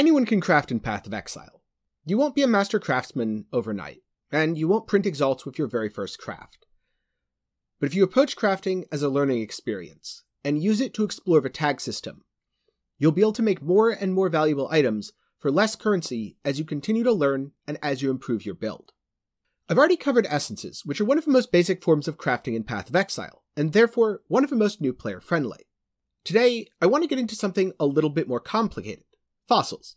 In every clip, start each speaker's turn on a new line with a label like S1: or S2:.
S1: Anyone can craft in Path of Exile. You won't be a master craftsman overnight, and you won't print exalts with your very first craft. But if you approach crafting as a learning experience, and use it to explore the tag system, you'll be able to make more and more valuable items for less currency as you continue to learn and as you improve your build. I've already covered essences, which are one of the most basic forms of crafting in Path of Exile, and therefore one of the most new player friendly. Today, I want to get into something a little bit more complicated: fossils.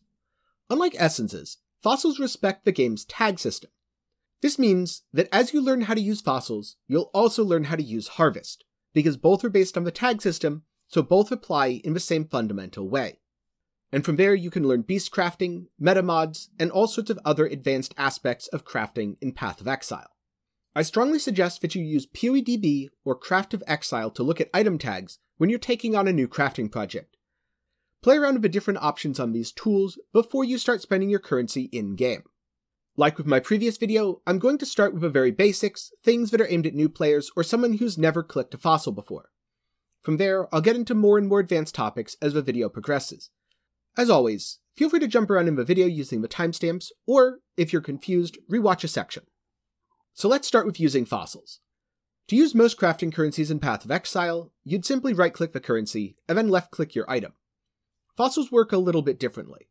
S1: Unlike essences, fossils respect the game's tag system. This means that as you learn how to use fossils, you'll also learn how to use harvest, because both are based on the tag system, so both apply in the same fundamental way. And from there you can learn beast crafting, meta mods, and all sorts of other advanced aspects of crafting in Path of Exile. I strongly suggest that you use PoEDB or Craftofexile to look at item tags when you're taking on a new crafting project. Play around with the different options on these tools before you start spending your currency in-game. Like with my previous video, I'm going to start with the very basics, things that are aimed at new players or someone who's never clicked a fossil before. From there, I'll get into more and more advanced topics as the video progresses. As always, feel free to jump around in the video using the timestamps, or, if you're confused, rewatch a section. So let's start with using fossils. To use most crafting currencies in Path of Exile, you'd simply right-click the currency, and then left-click your item. Fossils work a little bit differently.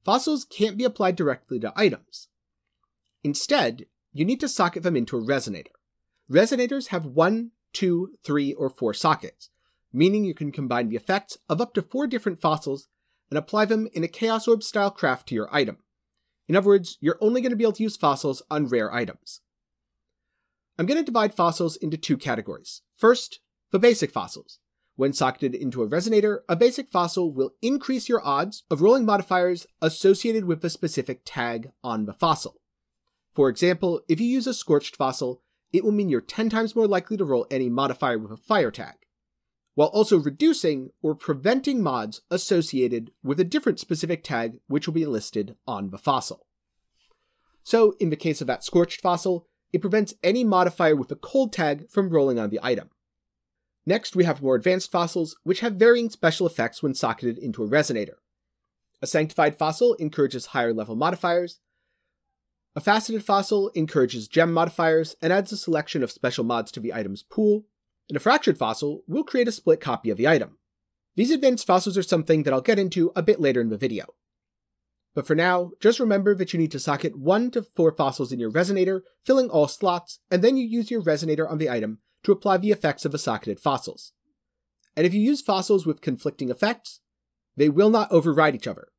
S1: Fossils can't be applied directly to items. Instead, you need to socket them into a resonator. Resonators have 1, 2, 3, or 4 sockets, meaning you can combine the effects of up to 4 different fossils and apply them in a Chaos Orb style craft to your item. In other words, you're only going to be able to use fossils on rare items. I'm going to divide fossils into 2 categories. First, the basic fossils. When socketed into a resonator, a basic fossil will increase your odds of rolling modifiers associated with the specific tag on the fossil. For example, if you use a scorched fossil, it will mean you're 10 times more likely to roll any modifier with a fire tag, while also reducing or preventing mods associated with a different specific tag which will be listed on the fossil. So, in the case of that scorched fossil, it prevents any modifier with a cold tag from rolling on the item. Next, we have more advanced fossils, which have varying special effects when socketed into a resonator. A sanctified fossil encourages higher level modifiers. A faceted fossil encourages gem modifiers and adds a selection of special mods to the item's pool. And a fractured fossil will create a split copy of the item. These advanced fossils are something that I'll get into a bit later in the video. But for now, just remember that you need to socket 1 to 4 fossils in your resonator, filling all slots, and then you use your resonator on the item to apply the effects of the socketed fossils. And if you use fossils with conflicting effects, they will not override each other.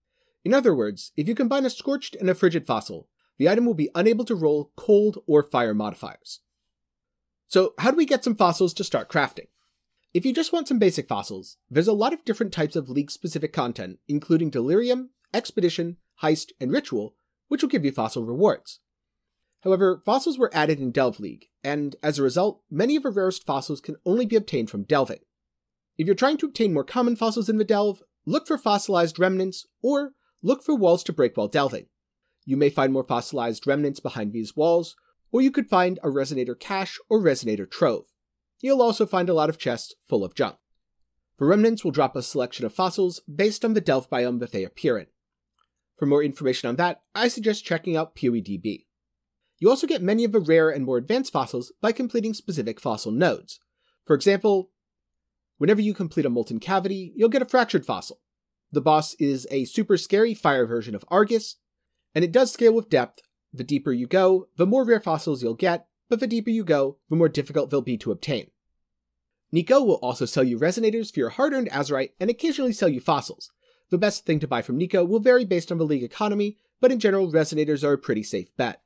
S1: In other words, if you combine a scorched and a frigid fossil, the item will be unable to roll cold or fire modifiers. So how do we get some fossils to start crafting? If you just want some basic fossils, there's a lot of different types of League-specific content, including Delirium, Expedition, Heist, and Ritual, which will give you fossil rewards. However, fossils were added in Delve League, and as a result, many of the rarest fossils can only be obtained from delving. If you're trying to obtain more common fossils in the delve, look for fossilized remnants, or look for walls to break while delving. You may find more fossilized remnants behind these walls, or you could find a resonator cache or resonator trove. You'll also find a lot of chests full of junk. The remnants will drop a selection of fossils based on the delve biome that they appear in. For more information on that, I suggest checking out PoEDB. You also get many of the rare and more advanced fossils by completing specific fossil nodes. For example, whenever you complete a molten cavity, you'll get a fractured fossil. The boss is a super scary fire version of Argus, and it does scale with depth. The deeper you go, the more rare fossils you'll get, but the deeper you go, the more difficult they'll be to obtain. Nico will also sell you resonators for your hard-earned azurite and occasionally sell you fossils. The best thing to buy from Nico will vary based on the League economy, but in general, resonators are a pretty safe bet.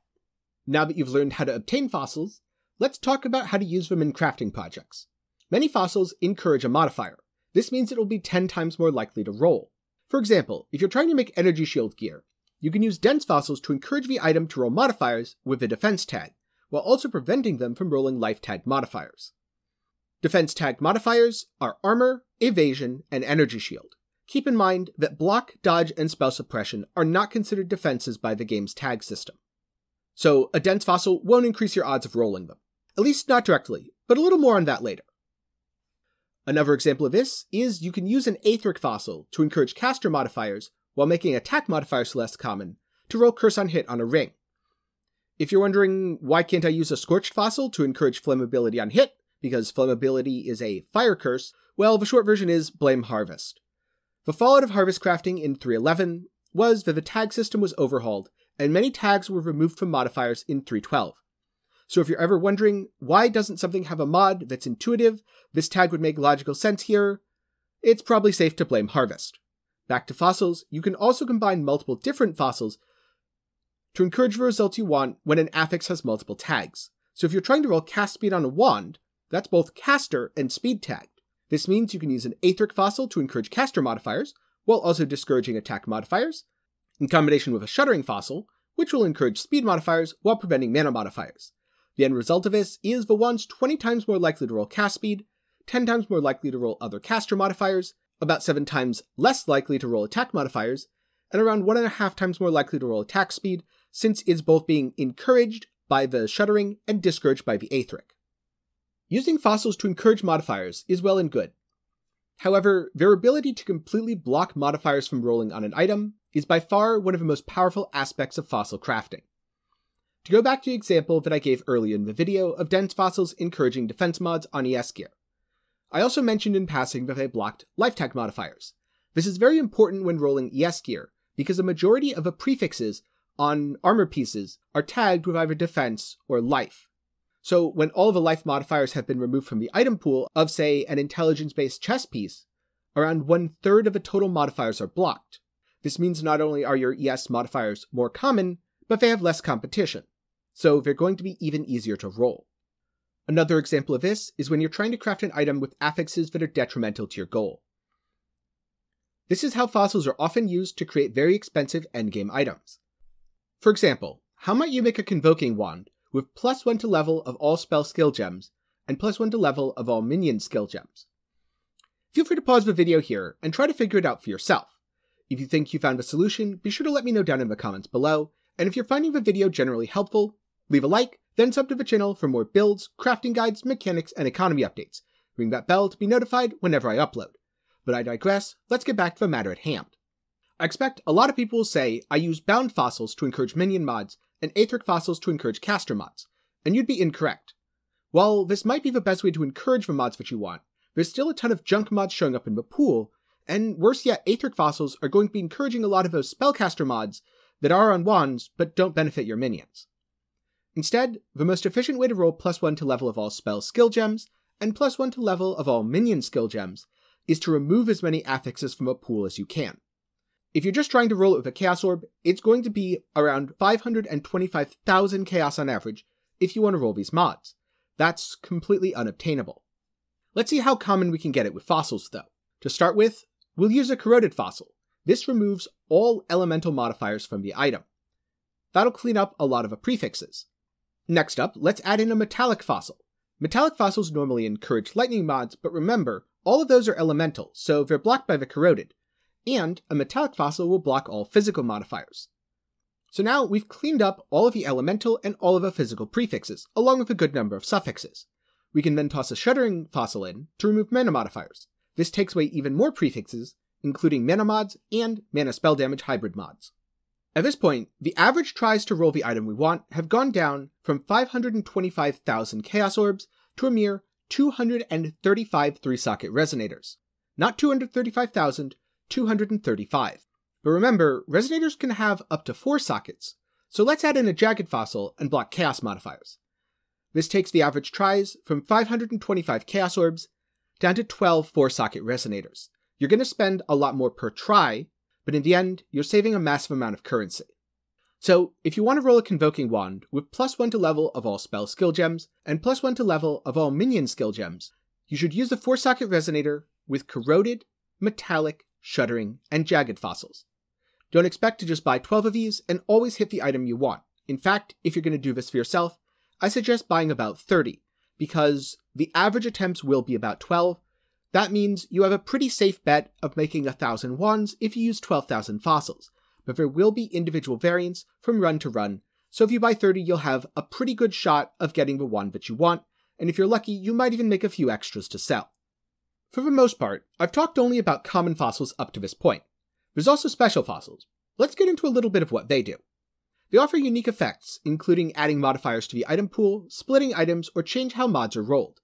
S1: Now that you've learned how to obtain fossils, let's talk about how to use them in crafting projects. Many fossils encourage a modifier. This means it will be 10 times more likely to roll. For example, if you're trying to make energy shield gear, you can use dense fossils to encourage the item to roll modifiers with a defense tag, while also preventing them from rolling life tag modifiers. Defense tag modifiers are armor, evasion, and energy shield. Keep in mind that block, dodge, and spell suppression are not considered defenses by the game's tag system. So a dense fossil won't increase your odds of rolling them. At least not directly, but a little more on that later. Another example of this is you can use an Aetheric fossil to encourage caster modifiers while making attack modifiers less common, to roll Curse on Hit on a ring. If you're wondering why can't I use a Scorched Fossil to encourage flammability on hit, because flammability is a fire curse, well, the short version is blame Harvest. The fallout of Harvest crafting in 3.11 was that the tag system was overhauled, and many tags were removed from modifiers in 3.12. So if you're ever wondering, why doesn't something have a mod that's intuitive, this tag would make logical sense here, it's probably safe to blame Harvest. Back to fossils, you can also combine multiple different fossils to encourage the results you want when an affix has multiple tags. So if you're trying to roll cast speed on a wand, that's both caster and speed tagged. This means you can use an Aetheric fossil to encourage caster modifiers, while also discouraging attack modifiers, in combination with a Shuddering fossil, which will encourage speed modifiers while preventing mana modifiers. The end result of this is the wand's 20 times more likely to roll cast speed, 10 times more likely to roll other caster modifiers, about 7 times less likely to roll attack modifiers, and around 1.5 times more likely to roll attack speed, since it's both being encouraged by the Shuddering and discouraged by the Aetheric. Using fossils to encourage modifiers is well and good. However, their ability to completely block modifiers from rolling on an item is by far one of the most powerful aspects of fossil crafting. To go back to the example that I gave earlier in the video of dense fossils encouraging defense mods on ES gear, I also mentioned in passing that they blocked life tag modifiers. This is very important when rolling ES gear, because a majority of the prefixes on armor pieces are tagged with either defense or life. So when all of the life modifiers have been removed from the item pool of, say, an intelligence-based chess piece, around 1/3 of the total modifiers are blocked. This means not only are your ES modifiers more common, but they have less competition, so they're going to be even easier to roll. Another example of this is when you're trying to craft an item with affixes that are detrimental to your goal. This is how fossils are often used to create very expensive endgame items. For example, how might you make a Convoking Wand with +1 to level of all spell skill gems, and +1 to level of all minion skill gems? Feel free to pause the video here and try to figure it out for yourself. If you think you found a solution, be sure to let me know down in the comments below, and if you're finding the video generally helpful, leave a like, then sub to the channel for more builds, crafting guides, mechanics, and economy updates. Ring that bell to be notified whenever I upload. But I digress, let's get back to the matter at hand. I expect a lot of people will say I use bound fossils to encourage minion mods, and Aetheric fossils to encourage caster mods, and you'd be incorrect. While this might be the best way to encourage the mods that you want, there's still a ton of junk mods showing up in the pool, and worse yet, Aetheric fossils are going to be encouraging a lot of those spellcaster mods that are on wands but don't benefit your minions. Instead, the most efficient way to roll +1 to level of all spell skill gems, and +1 to level of all minion skill gems, is to remove as many affixes from a pool as you can. If you're just trying to roll it with a Chaos Orb, it's going to be around 525,000 Chaos on average if you want to roll these mods. That's completely unobtainable. Let's see how common we can get it with fossils though. To start with, we'll use a Corroded fossil. This removes all elemental modifiers from the item. That'll clean up a lot of the prefixes. Next up, let's add in a Metallic fossil. Metallic fossils normally encourage lightning mods, but remember, all of those are elemental, so they're blocked by the Corroded. And a Metallic fossil will block all physical modifiers. So now we've cleaned up all of the elemental and all of the physical prefixes, along with a good number of suffixes. We can then toss a Shuddering fossil in to remove mana modifiers. This takes away even more prefixes, including mana mods and mana spell damage hybrid mods. At this point, the average tries to roll the item we want have gone down from 525,000 Chaos Orbs to a mere 235 3-socket resonators. Not 235,000, 235. But remember, resonators can have up to 4 sockets, so let's add in a Jagged fossil and block chaos modifiers. This takes the average tries from 525 Chaos Orbs down to 12 4-socket resonators. You're going to spend a lot more per try, but in the end, you're saving a massive amount of currency. So, if you want to roll a Convoking Wand with +1 to level of all spell skill gems, and +1 to level of all minion skill gems, you should use the 4-socket resonator with Corroded, Metallic, Shuddering, and Jagged fossils. Don't expect to just buy 12 of these and always hit the item you want. In fact, if you're going to do this for yourself, I suggest buying about 30, because the average attempts will be about 12. That means you have a pretty safe bet of making 1,000 wands if you use 12,000 fossils, but there will be individual variants from run to run, so if you buy 30 you'll have a pretty good shot of getting the wand that you want, and if you're lucky you might even make a few extras to sell. For the most part, I've talked only about common fossils up to this point. There's also special fossils. Let's get into a little bit of what they do. They offer unique effects, including adding modifiers to the item pool, splitting items, or change how mods are rolled.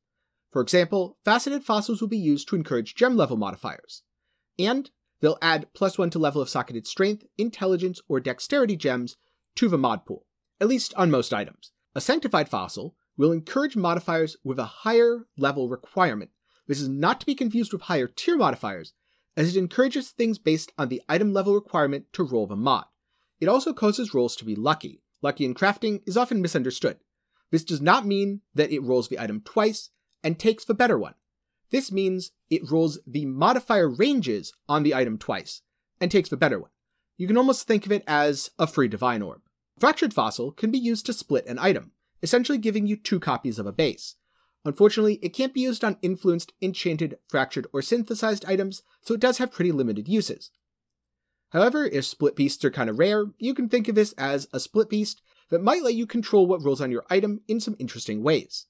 S1: For example, faceted fossils will be used to encourage gem level modifiers. And they'll add +1 to level of socketed strength, intelligence, or dexterity gems to the mod pool, at least on most items. A sanctified fossil will encourage modifiers with a higher level requirement. This is not to be confused with higher tier modifiers, as it encourages things based on the item level requirement to roll the mod. It also causes rolls to be lucky. Lucky in crafting is often misunderstood. This does not mean that it rolls the item twice and takes the better one. This means it rolls the modifier ranges on the item twice and takes the better one. You can almost think of it as a free divine orb. Fractured fossil can be used to split an item, essentially giving you 2 copies of a base. Unfortunately, it can't be used on influenced, enchanted, fractured, or synthesized items, so it does have pretty limited uses. However, if split beasts are kind of rare, you can think of this as a split beast that might let you control what rolls on your item in some interesting ways.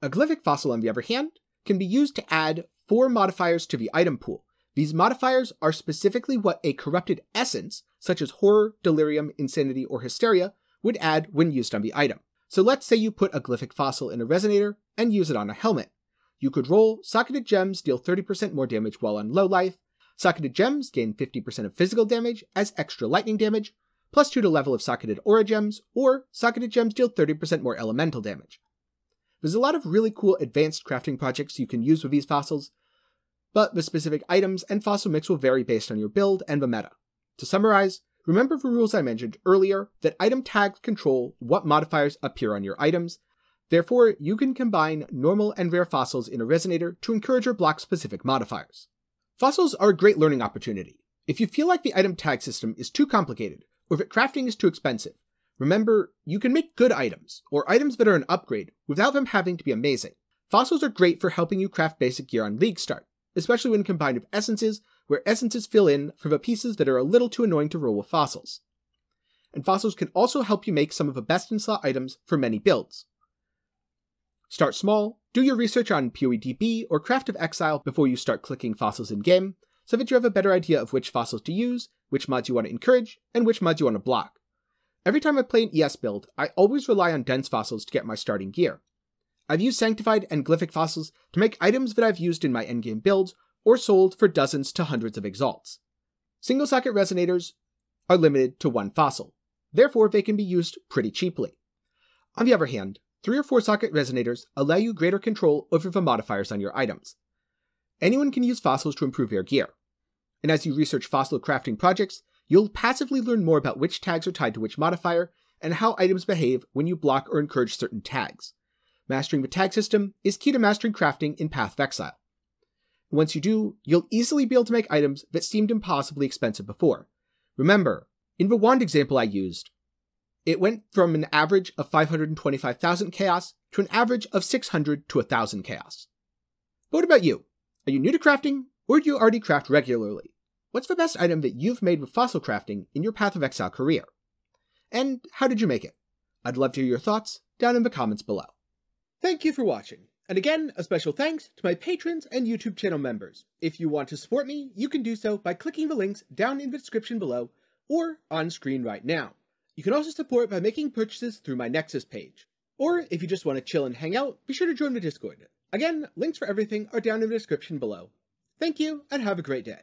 S1: A glyphic fossil, on the other hand, can be used to add 4 modifiers to the item pool. These modifiers are specifically what a corrupted essence, such as horror, delirium, insanity, or hysteria, would add when used on the item. So let's say you put a glyphic fossil in a resonator and use it on a helmet. You could roll socketed gems deal 30% more damage while on low life, socketed gems gain 50% of physical damage as extra lightning damage, +2 to level of socketed aura gems, or socketed gems deal 30% more elemental damage. There's a lot of really cool advanced crafting projects you can use with these fossils, but the specific items and fossil mix will vary based on your build and the meta. To summarize, remember the rules I mentioned earlier that item tags control what modifiers appear on your items. Therefore, you can combine normal and rare fossils in a resonator to encourage or block specific modifiers. Fossils are a great learning opportunity. If you feel like the item tag system is too complicated, or that crafting is too expensive, remember, you can make good items, or items that are an upgrade, without them having to be amazing. Fossils are great for helping you craft basic gear on League Start, especially when combined with essences, where essences fill in for the pieces that are a little too annoying to roll with fossils. And fossils can also help you make some of the best in slot items for many builds. Start small, do your research on PoEDB or Craftofexile before you start clicking fossils in-game, so that you have a better idea of which fossils to use, which mods you want to encourage, and which mods you want to block. Every time I play an ES build, I always rely on dense fossils to get my starting gear. I've used sanctified and glyphic fossils to make items that I've used in my endgame builds, or sold for dozens to hundreds of exalts. Single socket resonators are limited to 1 fossil, therefore they can be used pretty cheaply. On the other hand, 3 or 4 socket resonators allow you greater control over the modifiers on your items. Anyone can use fossils to improve their gear, and as you research fossil crafting projects, you'll passively learn more about which tags are tied to which modifier, and how items behave when you block or encourage certain tags. Mastering the tag system is key to mastering crafting in Path of Exile. Once you do, you'll easily be able to make items that seemed impossibly expensive before. Remember, in the wand example I used, it went from an average of 525,000 chaos to an average of 600 to 1,000 chaos. But what about you? Are you new to crafting, or do you already craft regularly? What's the best item that you've made with fossil crafting in your Path of Exile career? And how did you make it? I'd love to hear your thoughts down in the comments below. Thank you for watching. And again, a special thanks to my patrons and YouTube channel members. If you want to support me, you can do so by clicking the links down in the description below or on screen right now. You can also support by making purchases through my Nexus page. Or if you just want to chill and hang out, be sure to join the Discord. Again, links for everything are down in the description below. Thank you, and have a great day.